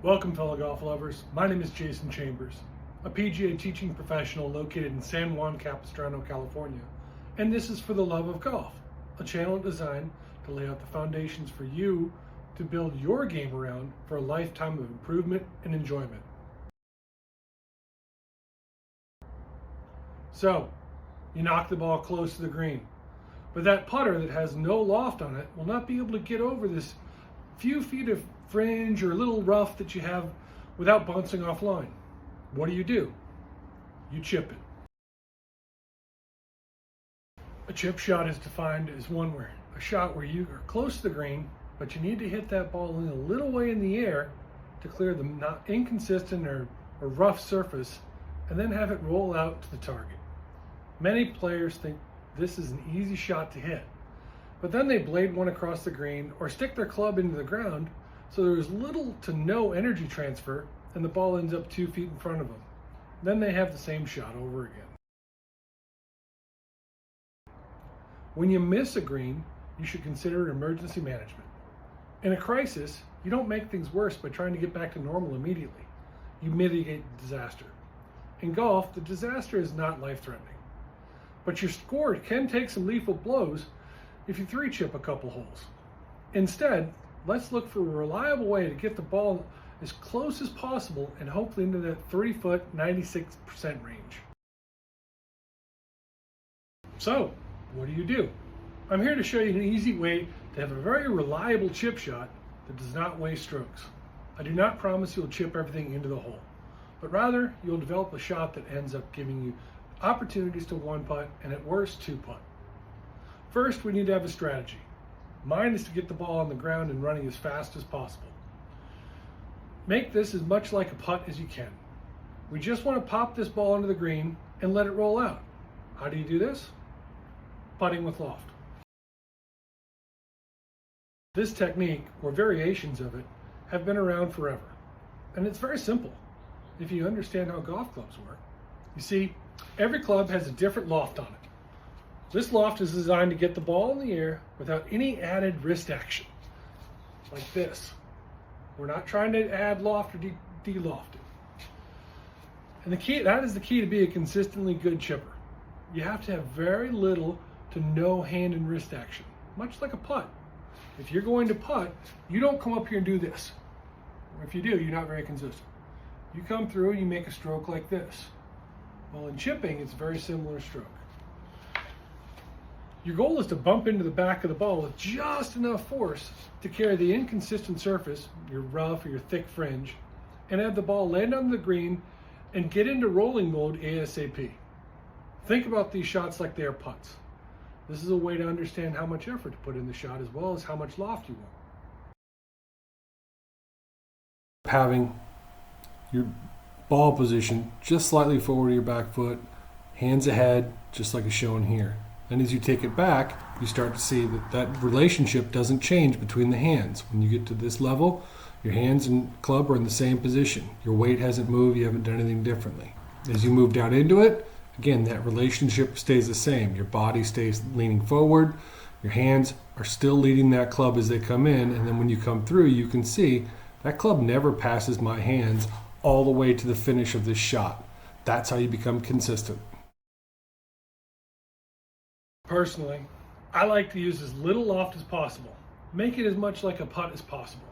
Welcome, fellow golf lovers. My name is Jason Chambers, a PGA teaching professional located in San Juan Capistrano, California, and this is For the Love of Golf, a channel designed to lay out the foundations for you to build your game around for a lifetime of improvement and enjoyment. So, you knock the ball close to the green, but that putter that has no loft on it will not be able to get over this few feet of fringe or little rough that you have without bouncing offline. What do? You chip it. A chip shot is defined as a shot where you are close to the green, but you need to hit that ball in a little way in the air to clear the not inconsistent or rough surface, and then have it roll out to the target. Many players think this is an easy shot to hit, but then they blade one across the green or stick their club into the ground, so there's little to no energy transfer and the ball ends up 2 feet in front of them. Then they have the same shot over again. When you miss a green, you should consider emergency management. In a crisis, you don't make things worse by trying to get back to normal immediately. You mitigate the disaster. In golf, the disaster is not life-threatening, but your score can take some lethal blows if you three-chip a couple holes. Instead, let's look for a reliable way to get the ball as close as possible and hopefully into that 30-foot, 96% range. So, what do? I'm here to show you an easy way to have a very reliable chip shot that does not waste strokes. I do not promise you'll chip everything into the hole, but rather you'll develop a shot that ends up giving you opportunities to one putt and at worst two putt. First, we need to have a strategy. Mine is to get the ball on the ground and running as fast as possible. Make this as much like a putt as you can. We just want to pop this ball into the green and let it roll out. How do you do this? Putting with loft. This technique, or variations of it, have been around forever. And it's very simple if you understand how golf clubs work. You see, every club has a different loft on it. This loft is designed to get the ball in the air without any added wrist action, like this. We're not trying to add loft or de-loft it. And that is the key to be a consistently good chipper. You have to have very little to no hand and wrist action, much like a putt. If you're going to putt, you don't come up here and do this. Or if you do, you're not very consistent. You come through and you make a stroke like this. Well, in chipping, it's a very similar stroke. Your goal is to bump into the back of the ball with just enough force to carry the inconsistent surface, your rough or your thick fringe, and have the ball land on the green and get into rolling mode ASAP. Think about these shots like they are putts. This is a way to understand how much effort to put in the shot as well as how much loft you want. Having your ball position just slightly forward of your back foot, hands ahead, just like is shown here. And as you take it back, you start to see that relationship doesn't change between the hands. When you get to this level, your hands and club are in the same position. Your weight hasn't moved, you haven't done anything differently. As you move down into it, again, that relationship stays the same. Your body stays leaning forward, your hands are still leading that club as they come in, and then when you come through, you can see that club never passes my hands all the way to the finish of this shot. That's how you become consistent. Personally, I like to use as little loft as possible. Make it as much like a putt as possible.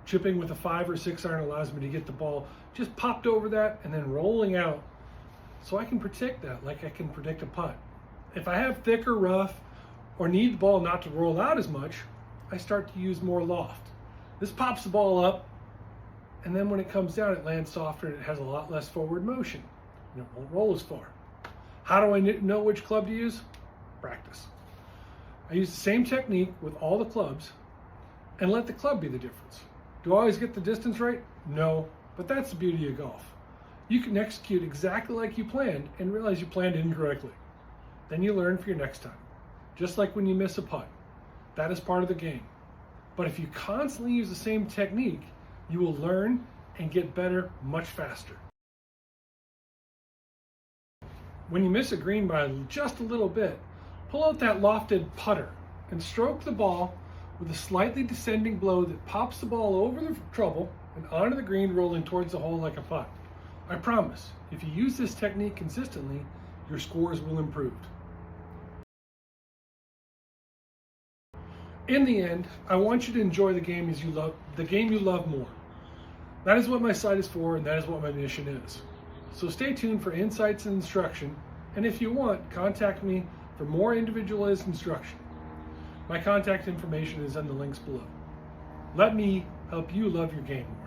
Chipping with a 5 or 6 iron allows me to get the ball just popped over that and then rolling out, so I can predict that like I can predict a putt. If I have thicker rough or need the ball not to roll out as much, I start to use more loft. This pops the ball up, and then when it comes down, it lands softer and it has a lot less forward motion. And it won't roll as far. How do I know which club to use? Practice. I use the same technique with all the clubs and let the club be the difference. Do I always get the distance right? No, but that's the beauty of golf. You can execute exactly like you planned and realize you planned incorrectly. Then you learn for your next time. Just like when you miss a putt. That is part of the game. But if you constantly use the same technique, you will learn and get better much faster. When you miss a green by just a little bit, pull out that lofted putter and stroke the ball with a slightly descending blow that pops the ball over the trouble and onto the green, rolling towards the hole like a putt. I promise, if you use this technique consistently, your scores will improve. In the end, I want you to enjoy the game you love more. That is what my site is for, and that is what my mission is. So stay tuned for insights and instruction, and if you want, contact me for more individualized instruction. My contact information is in the links below. Let me help you love your game more.